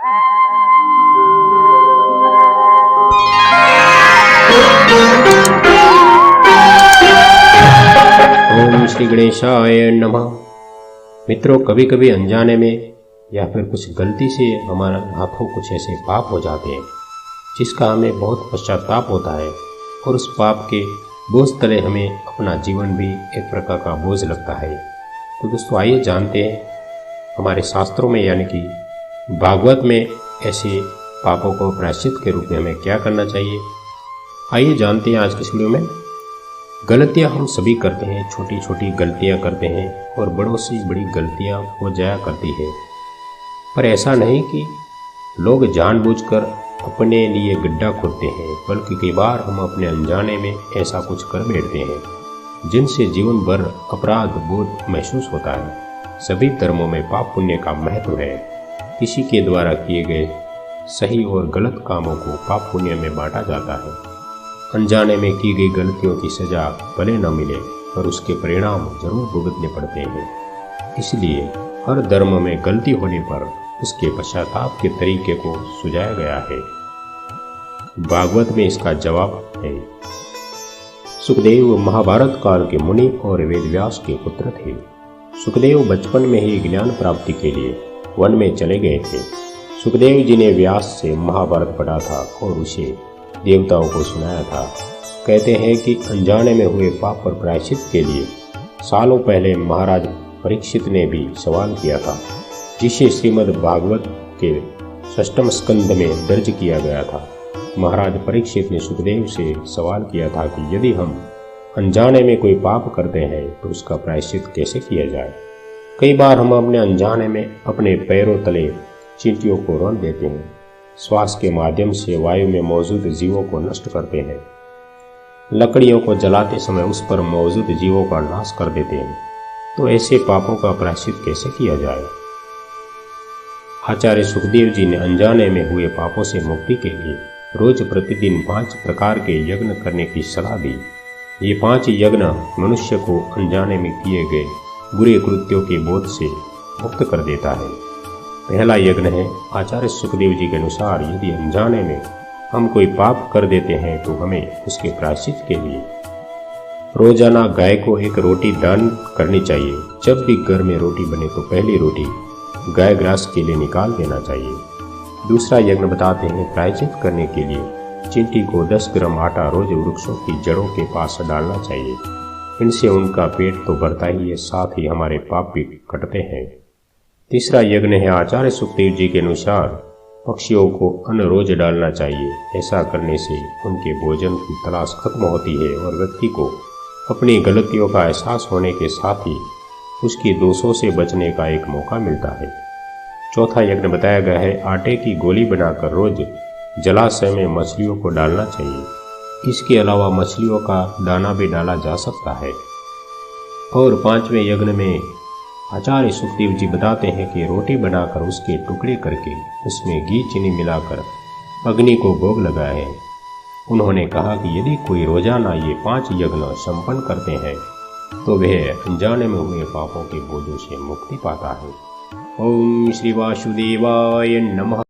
ओम श्री गणेशाय नमः। मित्रों, कभी कभी अनजाने में या फिर कुछ गलती से हमारे हाथों कुछ ऐसे पाप हो जाते हैं जिसका हमें बहुत पश्चाताप होता है, और उस पाप के बोझ तले हमें अपना जीवन भी एक प्रकार का बोझ लगता है। तो दोस्तों, आइए जानते हैं हमारे शास्त्रों में यानी कि भागवत में ऐसे पापों को प्रायश्चित के रूप में हमें क्या करना चाहिए। आइए जानते हैं आज की वीडियो में। गलतियां हम सभी करते हैं, छोटी छोटी गलतियां करते हैं और बड़ों से बड़ी गलतियां हो जाया करती है। पर ऐसा नहीं कि लोग जानबूझकर अपने लिए गड्ढा खोदते हैं, बल्कि कई बार हम अपने अनजाने में ऐसा कुछ कर बैठते हैं जिनसे जीवन भर अपराध बोध महसूस होता है। सभी धर्मों में पाप पुण्य का महत्व है। किसी के द्वारा किए गए सही और गलत कामों को पाप पुण्य में बांटा जाता है। अनजाने में की गई गलतियों की सजा भले न मिले, पर उसके परिणाम जरूर भुगतने पड़ते हैं। इसलिए हर धर्म में गलती होने पर उसके पश्चाताप के तरीके को सुझाया गया है। भागवत में इसका जवाब है। सुखदेव महाभारत काल के मुनि और वेदव्यास के पुत्र थे। सुखदेव बचपन में ही ज्ञान प्राप्ति के लिए वन में चले गए थे। सुखदेव जी ने व्यास से महाभारत पढ़ा था और उसे देवताओं को सुनाया था। कहते हैं कि अनजाने में हुए पाप पर प्रायश्चित के लिए सालों पहले महाराज परीक्षित ने भी सवाल किया था, जिसे श्रीमद् भागवत के 6वें स्कंद में दर्ज किया गया था। महाराज परीक्षित ने सुखदेव से सवाल किया था कि यदि हम अनजाने में कोई पाप करते हैं तो उसका प्रायश्चित कैसे किया जाए। कई बार हम अपने अनजाने में अपने पैरों तले चींटियों को रौंद देते हैं, श्वास के माध्यम से वायु में मौजूद जीवों को नष्ट करते हैं, लकड़ियों को जलाते समय उस पर मौजूद जीवों का नाश कर देते हैं। तो ऐसे पापों का प्रायश्चित कैसे किया जाए। आचार्य सुखदेव जी ने अनजाने में हुए पापों से मुक्ति के लिए रोज प्रतिदिन 5 प्रकार के यज्ञ करने की सलाह दी। ये 5 यज्ञ मनुष्य को अनजाने में किए गए बुरे कृत्यों के बोध से मुक्त कर देता है। पहला यज्ञ है, आचार्य सुखदेव जी के अनुसार यदि अनजाने में हम कोई पाप कर देते हैं तो हमें उसके प्रायश्चित के लिए रोजाना गाय को एक रोटी दान करनी चाहिए। जब भी घर में रोटी बने तो पहली रोटी गाय ग्रास के लिए निकाल देना चाहिए। दूसरा यज्ञ बताते हैं, प्रायश्चित करने के लिए चींटी को 10 ग्राम आटा रोज वृक्षों की जड़ों के पास डालना चाहिए। इनसे उनका पेट तो भरता ही है, साथ ही हमारे पाप भी कटते हैं। तीसरा यज्ञ है, आचार्य सुखदेव जी के अनुसार पक्षियों को अन्न रोज डालना चाहिए। ऐसा करने से उनके भोजन की तलाश खत्म होती है और व्यक्ति को अपनी गलतियों का एहसास होने के साथ ही उसके दोषों से बचने का एक मौका मिलता है। चौथा यज्ञ बताया गया है, आटे की गोली बनाकर रोज जलाशय में मछलियों को डालना चाहिए। इसके अलावा मछलियों का दाना भी डाला जा सकता है। और 5वें यज्ञ में आचार्य सुखदेव जी बताते हैं कि रोटी बनाकर उसके टुकड़े करके उसमें घी चीनी मिलाकर अग्नि को भोग लगाए। उन्होंने कहा कि यदि कोई रोजाना ये 5 यज्ञ संपन्न करते हैं तो वह अनजाने में हुए पापों के बोझों से मुक्ति पाता है। ओम श्री वासुदेवाय नमः।